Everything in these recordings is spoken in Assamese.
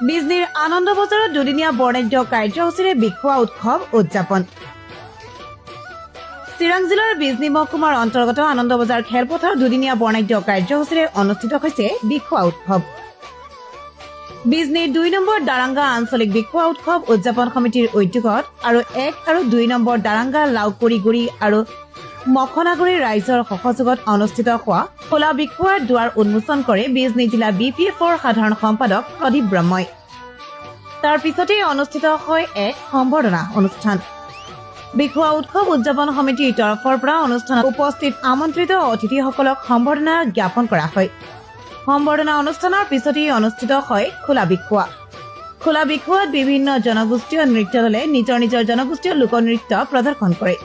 বিজনীৰ আনন্দ বজাৰত দুদিনীয়া বৰ্ণাঢ্য কাৰ্যসূচীৰে বিখুৱা উৎসৱ উদযাপন। চিৰাং জিলাৰ বিজনী মহকুমাৰ অন্তৰ্গত আনন্দ বজাৰ খেলপথাৰ দুদিনীয়া বৰ্ণাঢ্য কাৰ্যসূচীৰে অনুষ্ঠিত হৈছে বিখুৱা উৎসৱ। বিজনীৰ ২ নম্বৰ দাৰাংগা আঞ্চলিক বিখুৱা উৎসৱ উদযাপন সমিতিৰ উদ্যোগত আৰু ১ আৰু ২ নম্বৰ দাৰাংগা লাউকৰিগুৰি আৰু মখনাগুৰি ৰাইজৰ সহযোগত অনুষ্ঠিত হোৱা খোলা বিখুৱাৰ দুৱাৰ উন্মোচন কৰে বিজনী জিলা BPFৰ সাধাৰণ সম্পাদক প্ৰদীপ ব্ৰহ্মই। তাৰ পিছতেই অনুষ্ঠিত হয় এক সম্বৰ্ধনা অনুষ্ঠান। বিখুৱা উৎসৱ উদযাপন সমিতিৰ তৰফৰ পৰা অনুষ্ঠানত উপস্থিত আমন্ত্ৰিত অতিথিসকলক সম্বৰ্ধনা জ্ঞাপন কৰা হয়। সম্বৰ্ধনা অনুষ্ঠানৰ পিছতেই অনুষ্ঠিত হয় খোলা বিখুৱা। খোলা বিখুৱাত বিভিন্ন জনগোষ্ঠীয় নৃত্য দলে নিজৰ নিজৰ জনগোষ্ঠীয় লোকনৃত্য প্ৰদৰ্শন কৰে।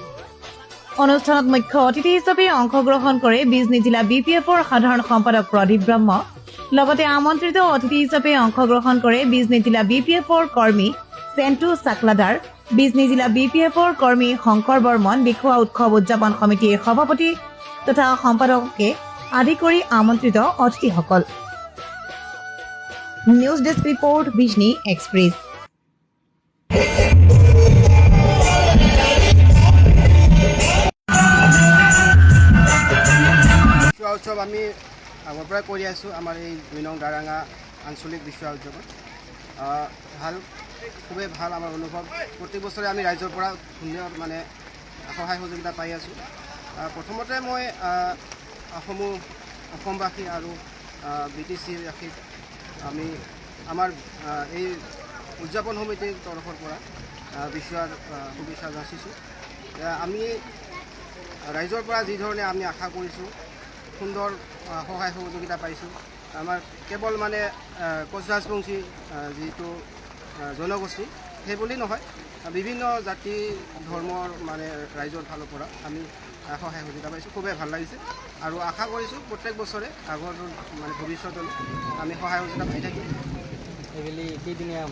অনুষ্ঠানত মুখ্য অতিথি হিচাপে অংশগ্ৰহণ কৰে বিজনী জিলা BPFৰ সাধাৰণ সম্পাদক প্ৰদীপ ব্ৰহ্ম। লগতে আমন্ত্ৰিত অতিথি হিচাপে অংশগ্ৰহণ কৰে বিজনী জিলা BPFৰ কৰ্মী চেণ্টু চাকলাদাৰ, বিজনী জিলা BPFৰ কৰ্মী শংকৰ বৰ্মন, বিখুৱা উৎসৱ উদযাপন সমিতিৰ সভাপতি তথা সম্পাদককে আদি কৰি আমন্ত্ৰিত অতিথিসকল। News desk report, Bijni express. উৎসৱ আমি আগৰ পৰাই কৰি আছোঁ। আমাৰ এই ২ নং দাৰাঙা আঞ্চলিক বিশ্বয়া উদযাপন খুবেই ভাল আমাৰ অনুভৱ। প্ৰত্যেক বছৰে আমি ৰাইজৰ পৰা ধুনীয়া সহায় সহযোগিতা পাই আছোঁ। প্ৰথমতে মই অসমবাসী আৰু BTC-বাসীক আমি আমাৰ এই উদযাপন সমিতিৰ তৰফৰ পৰা বিশ্বয়াৰ শুভেচ্ছা যাচিছোঁ। আমি ৰাইজৰ পৰা যি ধৰণে আমি আশা কৰিছোঁ সুন্দৰ সহায় সহযোগিতা পাইছোঁ। আমাৰ কেৱল কোচ ৰাজবংশী যিটো জনগোষ্ঠী সেই বুলি নহয়, বিভিন্ন জাতি ধৰ্মৰ ৰাইজৰ ফালৰ পৰা আমি সহায় সহযোগিতা পাইছোঁ। খুবেই ভাল লাগিছে আৰু আশা কৰিছোঁ প্ৰত্যেক বছৰে আগৰ ভৱিষ্যতলৈ আমি সহায় সহযোগিতা পাই থাকিম। কেইদিনীয়া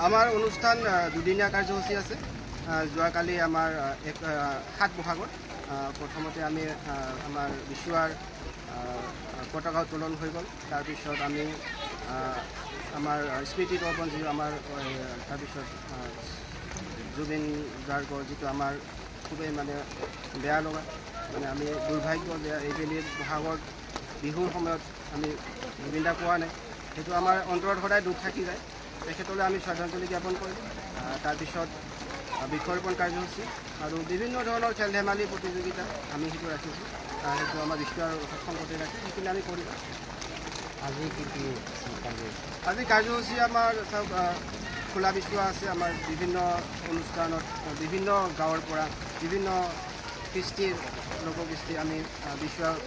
আমাৰ অনুষ্ঠান দুদিনীয়া কাৰ্যসূচী আছে। যোৱাকালি আমাৰ ৭ বহাগত প্ৰথমতে আমি আমাৰ বিশ্বয়াৰ পতাকা উত্তোলন হৈ গ'ল। তাৰপিছত আমি আমাৰ স্মৃতি তৰ্পণ যি আমাৰ তাৰপিছত জুবিন গাৰ্গৰ যিটো আমাৰ খুবেই বেয়া লগা আমি দুৰ্ভাগ্য যে এইবেলি বহাগৰ বিহুৰ সময়ত আমি জুবিন দাক পোৱা নাই। সেইটো আমাৰ অন্তৰত সদায় দুখ থাকি যায়। তেখেতলৈ আমি শ্ৰদ্ধাঞ্জলি জ্ঞাপন কৰিম। তাৰপিছত বৃক্ষৰোপণ কাৰ্যসূচী আৰু বিভিন্ন ধৰণৰ খেল ধেমালি প্ৰতিযোগিতা আমি সেইটো ৰাখিছোঁ। সেইটো আমাৰ বিশ্বয়াৰ সংগঠনে ৰাখি সেইখিনি আমি কৰিম। আজি কাৰ্যসূচী আমাৰ চাওক, খোলা বিচৰা আছে। আমাৰ বিভিন্ন অনুষ্ঠানত বিভিন্ন গাঁৱৰ পৰা বিভিন্ন কৃষ্টিৰ লোককৃষ্টি আমি বিশ্বয়াৰ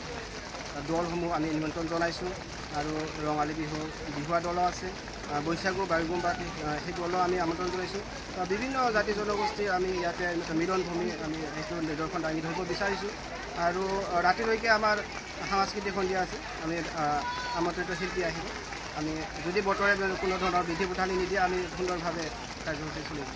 দলসমূহ আমি নিমন্ত্ৰণ জনাইছোঁ। আৰু ৰঙালী বিহুৱা দলো আছে, বৈশাগু বায়ুগুম্বা সেই দলো আমি আমন্ত্ৰণ জনাইছোঁ। বিভিন্ন জাতি জনগোষ্ঠীৰ আমি ইয়াতে মিলনভূমি আমি সেইটো নিদৰ্শন দাঙি ধৰিব বিচাৰিছোঁ। আৰু ৰাতিলৈকে আমাৰ সাংস্কৃতিক সন্ধিয়া আছে। আমি আমন্ত্ৰিত শিল্পী আহিব। আমি যদি বতৰে কোনো ধৰণৰ বিধি পথালি নিদিয়ে আমি সুন্দৰভাৱে কাৰ্যসূচী চলিব।